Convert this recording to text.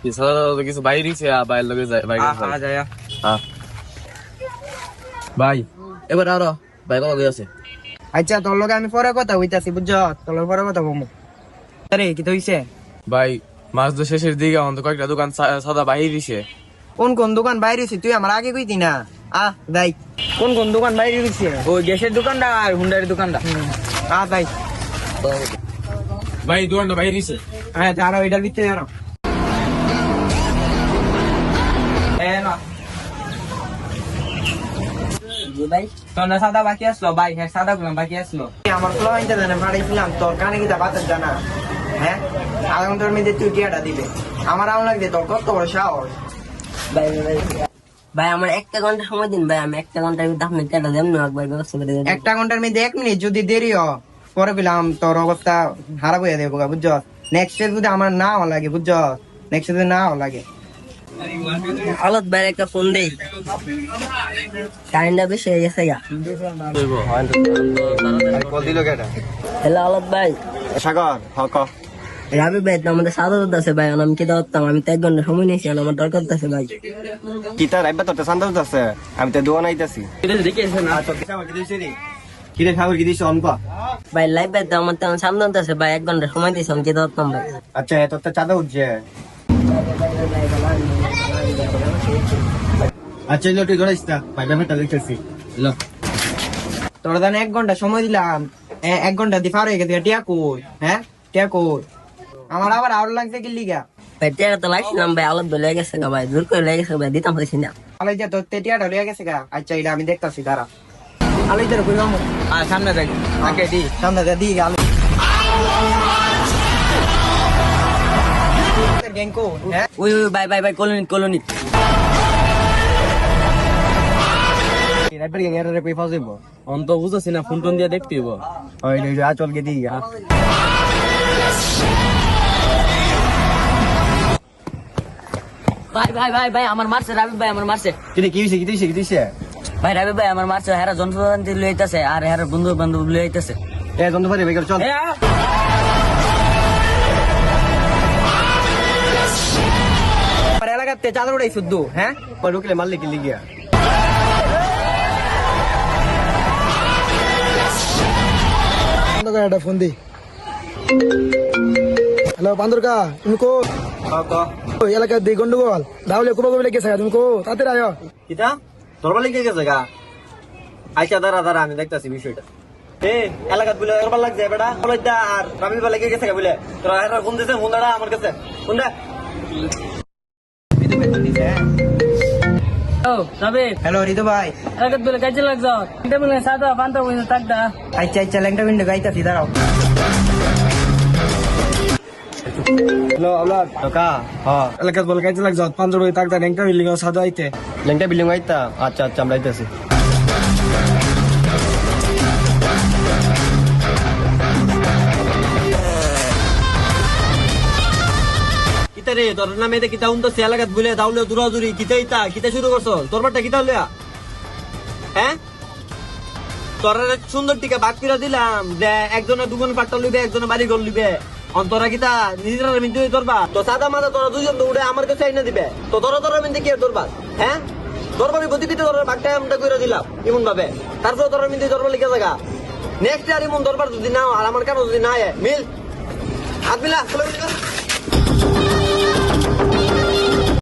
কিছু বাইরে বাইরের লগে যায় ভাই এবার আরো ভাই কত আছে আচ্ছা তোর লগে আমি পরে কথা হইতাছি বুঝছ তোর লগে পরে কথা বলবো আরে কি তো হইছে ভাই মাস তো শেষের দিকে অন্ত কয়েকটা দোকান সাদা বাইরে দিছে কোন কোন দোকান বাইরে হইছে তুই আমার আগে কইতি না ভাই কোন কোন দোকান বাইরে হইছে ওই গ্যাসের দোকানটা আর হুন্ডার দোকানটা। ভাই ভাই দোকানটা বাইরে দিছে হ্যাঁ যারা এটার ভিতরে যারা ভাই তোর না সাদা বাকি আসলো ভাই, হ্যাঁ সাদা গুলাম বাকি আসলো। আমার ফ্লোইনটা জানা পাঠাইছিলাম তোর কানে কি বাতাস জানা হ্যাঁ আধা ঘন্টার মধ্যে তুই টিয়াটা দিবে আমার আউন লাগবে তোর কত বড় সাহস ভাই ভাই আমার একটা ঘন্টা সময় দিন ভাই, আমি একটা ঘন্টার ভিতরে আপনি টাকা দেন না একবার ব্যবস্থা করে দেন। একটা ঘন্টার মধ্যে 1 মিনিট যদি দেরি হয় পরে পেলাম তোর অবস্থা খারাপ হয়ে দেবো বুঝছ নেক্সট যদি আমার না লাগে বুঝছ নেক্সট যদি না লাগে আলত ভাই একটা ফোন দেই, কারেন্টটা বেশি হয়ে গেছে গা। হ্যালো আলত ভাই, সাগর হক রাবি ভাই তো আমাদের সাদা দুধ আছে ভাই, আমি কি দাওয়াতাম, আমি তো 1 ঘন্টা সময় নিয়েছি, আমার দরকার আছে ভাই। কিতা রাইবা তোর সান্দাস আছে আমি তো দোয়া নাইতাছি কিরে খাবার কি দিছ অনকা ভাই লাইভ ভাই তো আমার তো সামনে আছে ভাই, 1 ঘন্টা সময় দিয়েছি, আমি কি দাওয়াতাম ভাই। আচ্ছা তোর তো চাঁদা উঠছে আচ্ছা এলো তুই ধরাইস না ভাই ব্যাপারটা দেখতেছি তোরা জানে 1 ঘন্টা সময় দিলাম 1 ঘন্টা দিয়ে পার হয়ে গেছে টিয়া কই হ্যাঁ টিয়া কই আমার আবার আউট লাগছে কি লিগা ভাই টিয়াটা তো লাগছিলাম ভাই, আলত লেগে গেছে গা ভাই, জোর করে লেগে গেছে ভাই, দিতাম পারছি না। আলাই যা তোর টিয়াটা লইয়া গেছে গা আচ্ছা এটা আমি দেখতাছি দাঁড়া আলাই যা কই মামু আর সামনে দেখ আগে দি সামনে যা দি আলাই গেঙ্কো হ্যাঁ ওই ওই ভাই ভাই ভাই কলোনি কলোনি রাইবার গ্যাং এর কই ফাউজিব অন্ত বুঝছি না ফোন টোন দিয়ে দেখতে হইব ওই রে চল গে দিগা ভাই ভাই ভাই ভাই আমার মারছে রাবি ভাই, আমার মারছে কিরে কি হইছে ভাই, রাবি ভাই আমার মারছে, হেরা জনপ্রধানতি লই আইতাছে আর হেরা বন্ধু বান্ধব লই আইতাছে। এ জন্তু ভাই বেকার চল আর এলাকাতে চাদর উড়াই শুদ্ধ হ্যাঁ পর ঢুকলে মারলে কি লিগিয়া একটা ফোন দি হ্যালো বান্দরকা তুমি কো ওই এলাকার দিই গন্ডগোল রাহুলে কুবা কবি লেগেছে তুমি কো তাতে আয় কিতা ধরবা লেগে গেছে গা আচ্ছা দাঁড়া আমি দেখতাছি বিষয়টা এলাকাত বলে ধরবার লাগছে বেটা কলেজটা আর রামি বা লেগে গেছে গা বলে তোরা হেরা ফোন দিছে ফোন দাঁড়া আমার কাছে ফোন দে ও রাবি হ্যালো রিতু ভাই এলাকাত বলে কাজে লাগ যাও, এটা বলে সাদা পান্তা বইনা থাকদা। আচ্ছা আচ্ছা ল্যাংটা বিন্ডো গাইতাছি দাঁড়াও হ্যালো আওলাদ কা হ্যাঁ এলাকার বল কাজে লাগ যাও 5 বই তাকদা রেংটা বিল্ডিং সাদা আইতে লেংটা বিল্ডিং আইতা আচ্ছা আমরা আইতাছি কিতা রে তোর নামে এটা কিতা উনতো এলাকাত বলে দাউলে দূরাদূরি কিতা কিতা শুরু করছ তোর বারটা কিতা হলিয়া হ্যাঁ তোর সুন্দর টিকা বাদ করে দিলাম যে একজনে দুগুণ পাট্টা লইবে একজনে বাড়ি ঘর লইবে অন্তরা কিতা নিজেরা মিনতে ধরবা তো সাদা মাথা তোরা দুজন তো উড়ে আমার কাছে আইনা দিবে তো তোরা মিনতে কি ধরবা হ্যাঁ ধরবা গতিবিধি ধরার বাঘটা আমরা করে দিলাম এমন ভাবে তারপর তোরা মিনতে ধরবা লিখে জায়গা নেক্সট আর এমন দরবার যদি না আর আমার কেন যদি না মিল হাত মিলা